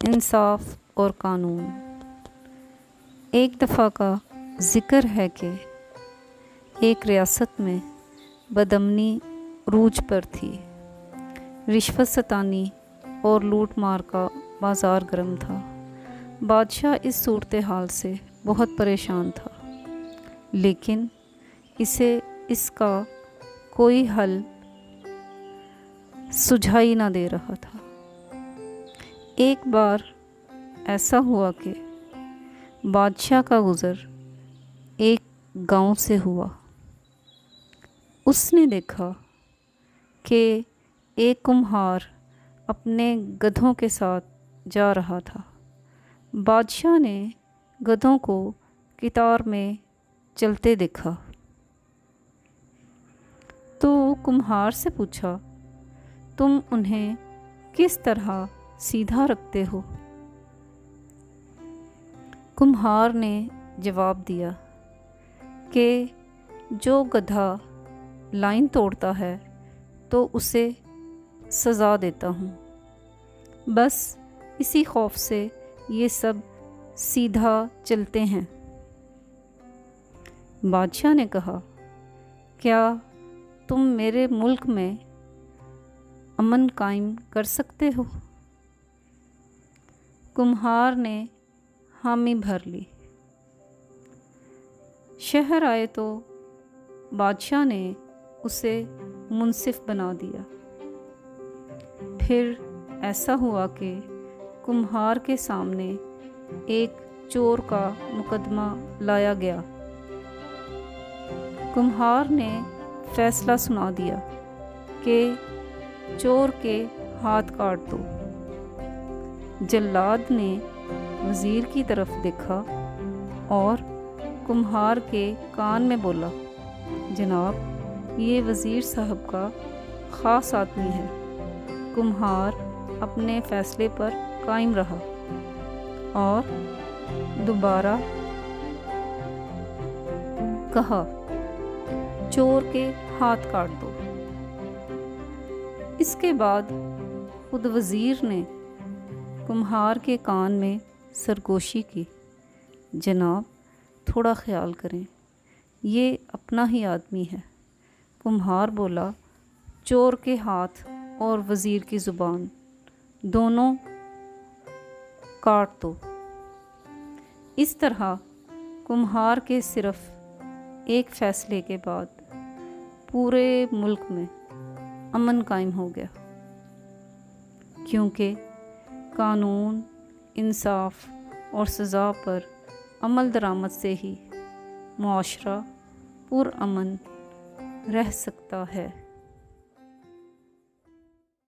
انصاف اور قانون۔ ایک دفعہ کا ذکر ہے کہ ایک ریاست میں بدامنی عروج پر تھی۔ رشوت ستانی اور لوٹ مار کا بازار گرم تھا۔ بادشاہ اس صورتحال سے بہت پریشان تھا، لیکن اسے اس کا کوئی حل سجھائی نہ دے رہا تھا۔ ایک بار ایسا ہوا کہ بادشاہ کا گزر ایک گاؤں سے ہوا۔ اس نے دیکھا کہ ایک کمہار اپنے گدھوں کے ساتھ جا رہا تھا۔ بادشاہ نے گدھوں کو قطار میں چلتے دیکھا تو کمہار سے پوچھا، تم انہیں کس طرح سیدھا رکھتے ہو؟ کمہار نے جواب دیا کہ جو گدھا لائن توڑتا ہے تو اسے سزا دیتا ہوں، بس اسی خوف سے یہ سب سیدھا چلتے ہیں۔ بادشاہ نے کہا، کیا تم میرے ملک میں امن قائم کر سکتے ہو؟ کمہار نے حامی بھر لی۔ شہر آئے تو بادشاہ نے اسے منصف بنا دیا۔ پھر ایسا ہوا کہ کمہار کے سامنے ایک چور کا مقدمہ لایا گیا۔ کمہار نے فیصلہ سنا دیا کہ چور کے ہاتھ کاٹ دو۔ جلاد نے وزیر کی طرف دیکھا اور کمہار کے کان میں بولا، جناب، یہ وزیر صاحب کا خاص آدمی ہے۔ کمہار اپنے فیصلے پر قائم رہا اور دوبارہ کہا، چور کے ہاتھ کاٹ دو۔ اس کے بعد خود وزیر نے کمہار کے کان میں سرگوشی کی، جناب تھوڑا خیال کریں، یہ اپنا ہی آدمی ہے۔ کمہار بولا، چور کے ہاتھ اور وزیر کی زبان دونوں کاٹ دو۔ اس طرح کمہار کے صرف ایک فیصلے کے بعد پورے ملک میں امن قائم ہو گیا، کیونکہ قانون، انصاف اور سزا پر عمل درآمد سے ہی معاشرہ پرامن رہ سکتا ہے۔